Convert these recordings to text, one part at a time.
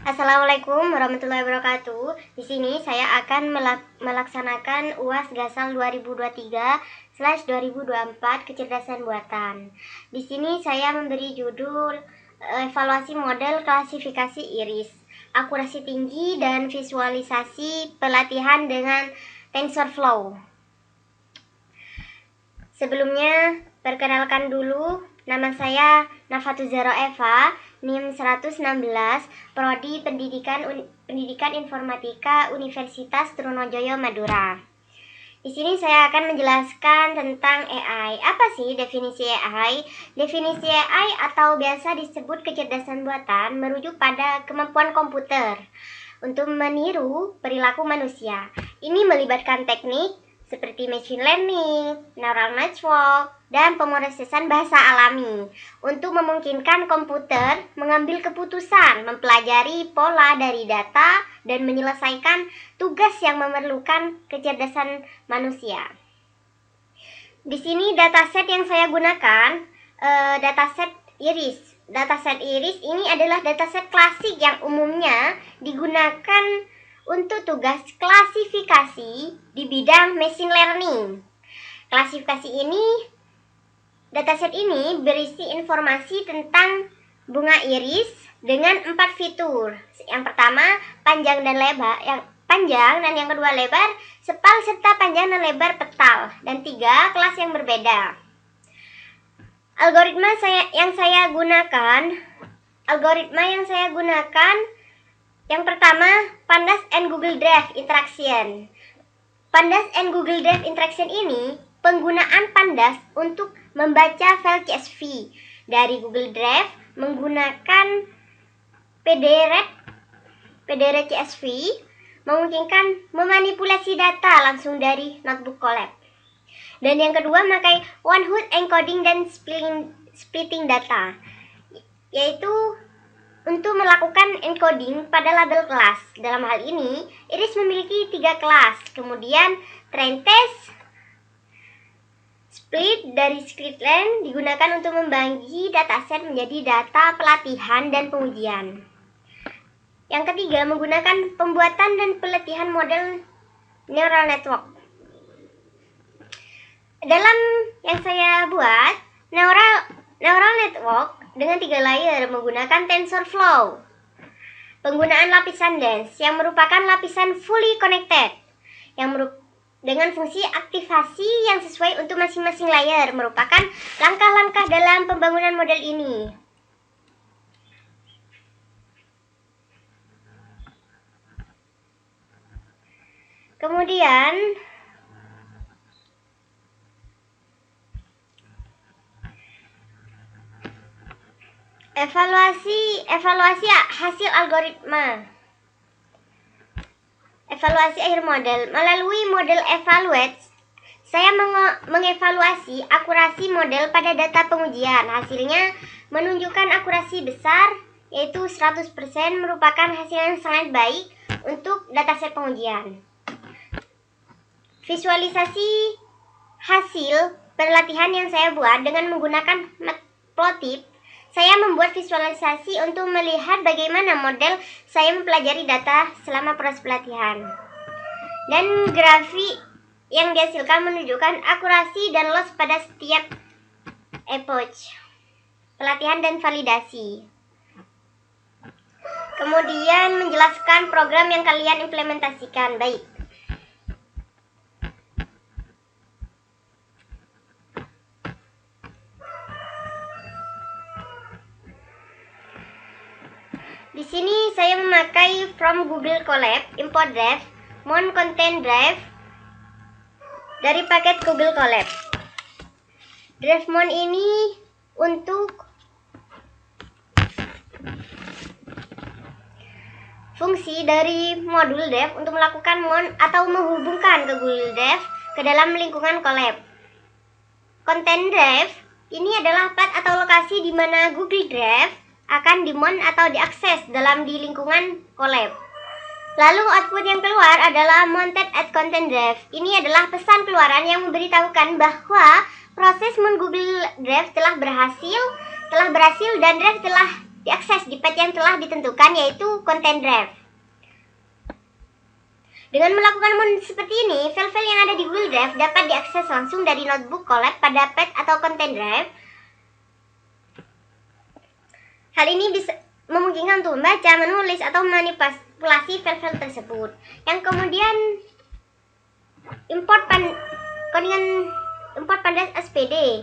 Assalamualaikum warahmatullahi wabarakatuh. Di sini saya akan melaksanakan UAS Gasal 2023/2024 kecerdasan buatan. Di sini saya memberi judul evaluasi model klasifikasi iris, akurasi tinggi dan visualisasi pelatihan dengan TensorFlow. Sebelumnya, perkenalkan dulu, nama saya Nafatu Zahra Eva, NIM 116, Prodi Pendidikan Informatika Universitas Trunojoyo Madura. Di sini saya akan menjelaskan tentang AI. Apa sih definisi AI? Definisi AI atau biasa disebut kecerdasan buatan merujuk pada kemampuan komputer untuk meniru perilaku manusia. Ini melibatkan teknik seperti machine learning, neural network, dan pemrosesan bahasa alami untuk memungkinkan komputer mengambil keputusan, mempelajari pola dari data, dan menyelesaikan tugas yang memerlukan kecerdasan manusia. Di sini dataset yang saya gunakan, dataset iris. Dataset iris ini adalah dataset klasik yang umumnya digunakan untuk tugas klasifikasi di bidang machine learning. Klasifikasi ini, dataset ini berisi informasi tentang bunga iris dengan 4 fitur. Yang pertama, panjang dan lebar, yang panjang, dan yang kedua lebar sepal serta panjang dan lebar petal, dan 3 kelas yang berbeda. Algoritma yang saya gunakan yang pertama, Pandas and Google Drive Interaction. Pandas and Google Drive Interaction ini penggunaan Pandas untuk membaca file CSV dari Google Drive menggunakan PDR CSV memungkinkan memanipulasi data langsung dari notebook Colab. Dan yang kedua, memakai one-hot encoding dan splitting data, yaitu untuk melakukan encoding pada label kelas. Dalam hal ini, iris memiliki 3 kelas. Kemudian, train test, split dari scriptline digunakan untuk membagi dataset menjadi data pelatihan dan pengujian. Yang ketiga, menggunakan pembuatan dan pelatihan model neural network. Dalam yang saya buat, neural network dengan 3 layer menggunakan TensorFlow. Penggunaan lapisan dense yang merupakan lapisan fully connected dengan fungsi aktivasi yang sesuai untuk masing-masing layer merupakan langkah-langkah dalam pembangunan model ini. Kemudian evaluasi hasil algoritma. Evaluasi akhir model. Melalui model evaluate, saya mengevaluasi akurasi model pada data pengujian. Hasilnya menunjukkan akurasi besar, yaitu 100%, merupakan hasil yang sangat baik untuk dataset pengujian. Visualisasi hasil pelatihan yang saya buat dengan menggunakan Matplotlib. Saya membuat visualisasi untuk melihat bagaimana model saya mempelajari data selama proses pelatihan. Dan grafik yang dihasilkan menunjukkan akurasi dan loss pada setiap epoch pelatihan dan validasi. Kemudian menjelaskan program yang kalian implementasikan. Baik. Di sini saya memakai from Google Colab, import drive, mount content drive dari paket Google Colab. Drive mount ini untuk fungsi dari modul drive untuk melakukan mount atau menghubungkan ke Google Drive ke dalam lingkungan Colab. Content drive ini adalah path atau lokasi di mana Google Drive akan di-mount atau diakses di lingkungan Colab. Lalu output yang keluar adalah mounted at content drive. Ini adalah pesan keluaran yang memberitahukan bahwa proses mount Google Drive telah berhasil dan drive telah diakses di path yang telah ditentukan, yaitu content drive. Dengan melakukan seperti ini, file-file yang ada di Google Drive dapat diakses langsung dari notebook Colab pada path atau content drive. Hal ini bisa memungkinkan untuk membaca, menulis, atau manipulasi file-file tersebut. Yang kemudian import Pandas SPD.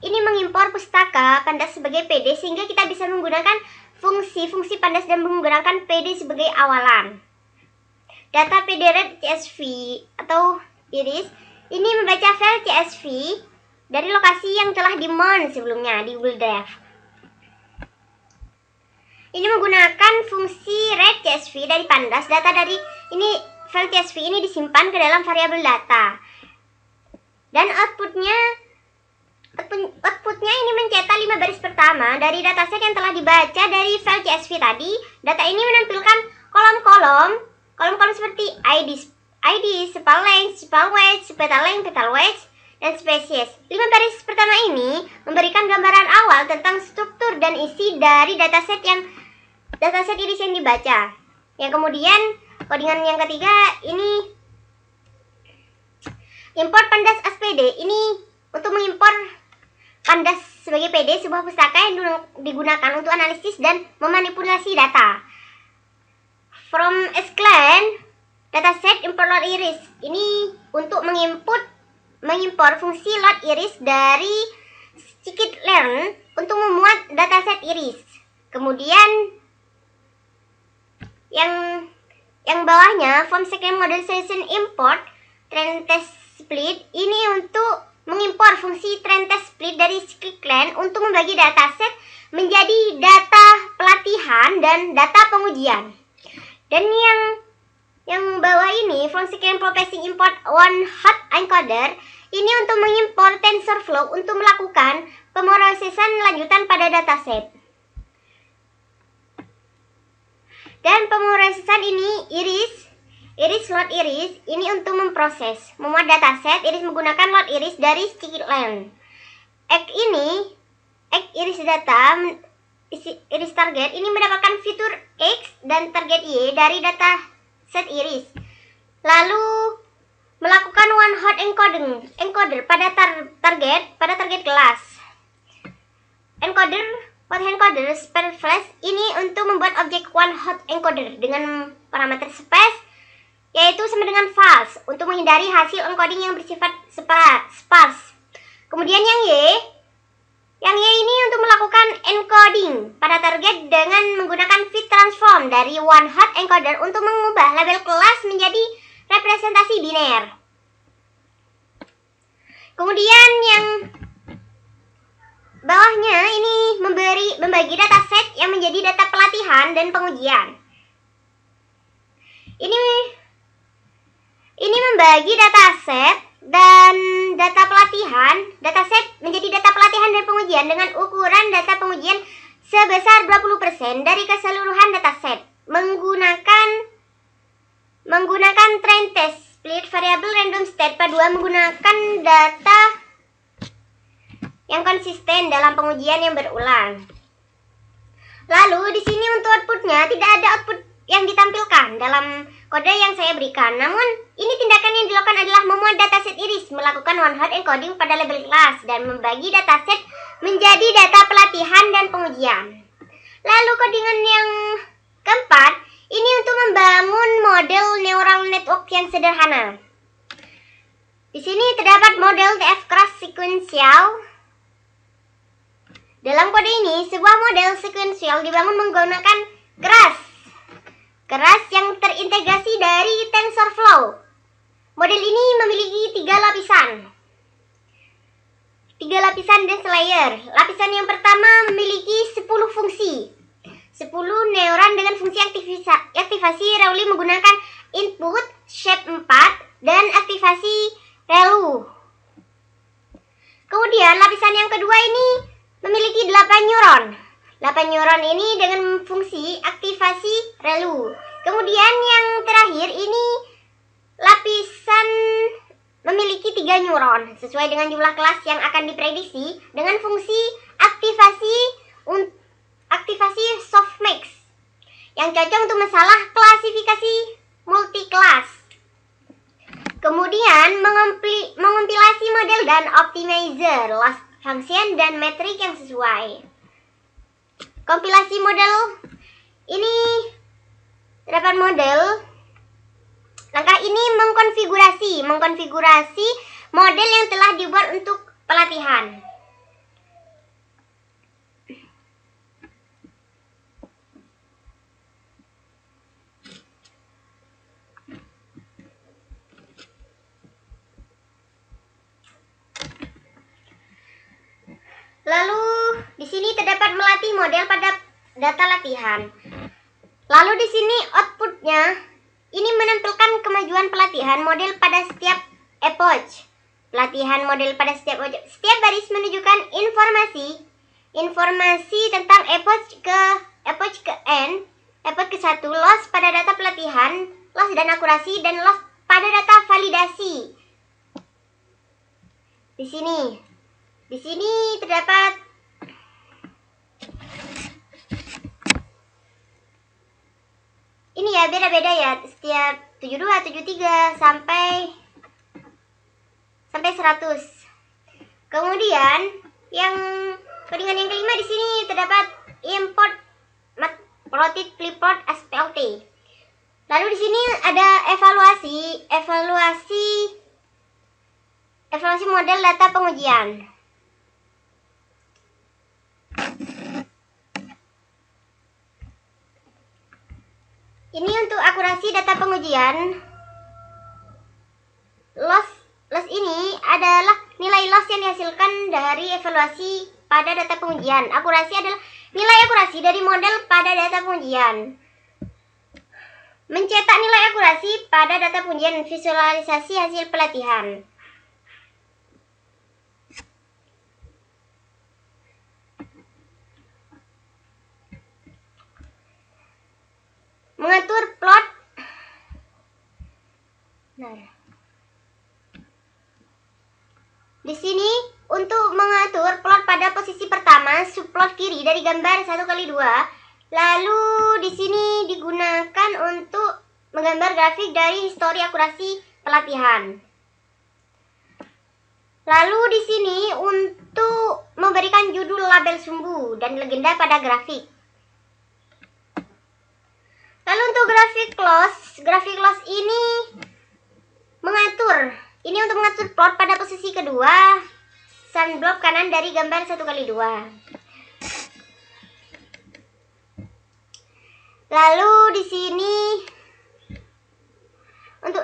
Ini mengimpor pustaka Pandas sebagai PD sehingga kita bisa menggunakan fungsi-fungsi Pandas dan menggunakan PD sebagai awalan. Data PD-RED CSV atau iris ini membaca file CSV dari lokasi yang telah di-mount sebelumnya di Google Drive. Ini menggunakan fungsi read CSV dari Pandas. Data dari file CSV ini disimpan ke dalam variabel data. Dan outputnya ini mencetak 5 baris pertama dari dataset yang telah dibaca dari file CSV tadi. Data ini menampilkan kolom-kolom seperti ID, sepal length, sepal weight, petal length, petal weight, dan spesies. 5 baris pertama ini memberikan gambaran awal tentang struktur dan isi dari dataset iris yang dibaca. Yang kemudian codingan yang ketiga ini import Pandas SPD. Ini untuk mengimpor Pandas sebagai PD, sebuah pustaka yang digunakan untuk analisis dan memanipulasi data. From SQL dataset import load iris. Ini untuk mengimpor fungsi load iris dari scikit-learn untuk memuat dataset iris. Kemudian yang bawahnya from SQL model solution import trend test split. Ini untuk mengimpor fungsi trend test split dari scikit-learn untuk membagi dataset menjadi data pelatihan dan data pengujian. Dan yang bawah ini from SQL processing import one hot encoder. Ini untuk mengimpor TensorFlow untuk melakukan pemrosesan lanjutan pada dataset. Dan pemrosesan ini iris load iris ini untuk memuat dataset iris menggunakan load iris dari scikit-learn. Iris data iris target ini mendapatkan fitur X dan target Y dari data set iris. Lalu melakukan one hot encoder pada target kelas. Encoder space flash ini untuk membuat objek one hot encoder dengan parameter space yaitu sama dengan false untuk menghindari hasil encoding yang bersifat sparse. Kemudian yang Y ini untuk melakukan encoding pada target dengan menggunakan fit transform dari one hot encoder untuk mengubah label kelas menjadi representasi biner. Kemudian yang bawahnya ini membagi dataset yang menjadi data pelatihan dan pengujian. Ini membagi dataset dan dataset menjadi data pelatihan dan pengujian dengan ukuran data pengujian sebesar 20% dari keseluruhan dataset menggunakan trend test split variabel random state P2 menggunakan data yang konsisten dalam pengujian yang berulang. Lalu di sini untuk outputnya tidak ada output yang ditampilkan dalam kode yang saya berikan. Namun ini tindakan yang dilakukan adalah memuat dataset iris, melakukan one hot encoding pada label kelas dan membagi dataset menjadi data pelatihan dan pengujian. Lalu codingan yang keempat ini untuk membangun model neural network yang sederhana. Di sini terdapat model TF cross sequential. Dalam kode ini, sebuah model sequential dibangun menggunakan keras yang terintegrasi dari TensorFlow. Model ini memiliki 3 lapisan dense layer. Lapisan yang pertama memiliki 10 fungsi. 10 neuron dengan fungsi aktivasi Rayleigh menggunakan input shape 4 dan aktivasi ReLU. Kemudian lapisan yang kedua ini memiliki 8 neuron. 8 neuron ini dengan fungsi aktivasi ReLU. Kemudian yang terakhir ini lapisan memiliki 3 neuron sesuai dengan jumlah kelas yang akan diprediksi dengan fungsi aktivasi softmax yang cocok untuk masalah klasifikasi multi-kelas. Kemudian mengompilasi model dan optimizer loss function dan metrik yang sesuai. Kompilasi model ini terdapat model. Langkah ini mengkonfigurasi model yang telah dibuat untuk pelatihan. Lalu di sini terdapat melatih model pada data latihan. Lalu di sini outputnya ini menampilkan kemajuan pelatihan model pada setiap epoch. Pelatihan model pada setiap baris menunjukkan informasi tentang epoch ke n, epoch ke 1, loss pada data pelatihan, loss dan akurasi, dan loss pada data validasi. Di sini terdapat ini ya, beda-beda ya, setiap 72, 73 sampai 100. Kemudian yang codingan yang kelima di sini terdapat import matplotlib clipboard SPLT. Lalu di sini ada evaluasi model data pengujian. Ini untuk akurasi data pengujian. Loss ini adalah nilai loss yang dihasilkan dari evaluasi pada data pengujian. Akurasi adalah nilai akurasi dari model pada data pengujian. Mencetak nilai akurasi pada data pengujian, visualisasi hasil pelatihan. Mengatur plot. Di sini untuk mengatur plot pada posisi pertama, subplot kiri dari gambar 1x2. Lalu di sini digunakan untuk menggambar grafik dari histori akurasi pelatihan. Lalu di sini untuk memberikan judul, label sumbu, dan legenda pada grafik. Lalu untuk grafik loss ini untuk mengatur plot pada posisi kedua, sunblock kanan dari gambar 1x2. Lalu di sini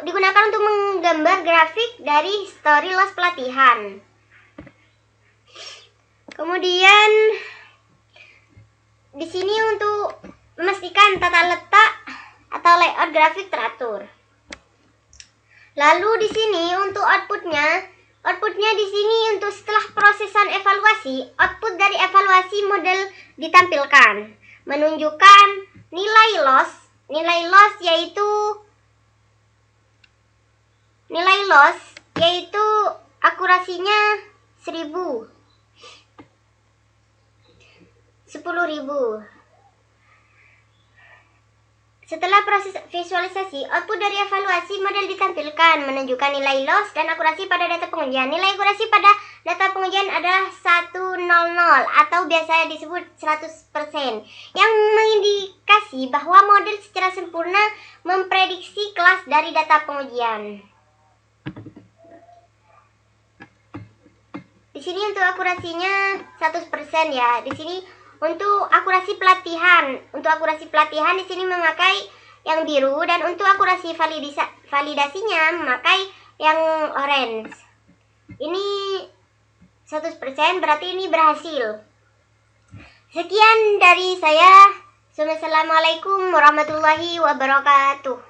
digunakan untuk menggambar grafik dari histori loss pelatihan. Kemudian di sini untuk memastikan tata letak atau layout grafik teratur. Lalu di sini untuk outputnya di sini untuk setelah prosesan evaluasi, output dari evaluasi model ditampilkan, menunjukkan nilai loss yaitu akurasinya 10.000. Setelah proses visualisasi, output dari evaluasi model ditampilkan, menunjukkan nilai loss dan akurasi pada data pengujian. Nilai akurasi pada data pengujian adalah 100 atau biasa disebut 100%, yang mengindikasi bahwa model secara sempurna memprediksi kelas dari data pengujian. Di sini untuk akurasinya 100% ya. Di sini untuk akurasi pelatihan di sini memakai yang biru, dan untuk akurasi validasinya memakai yang orange. Ini 100%, berarti ini berhasil. Sekian dari saya. Assalamualaikum warahmatullahi wabarakatuh.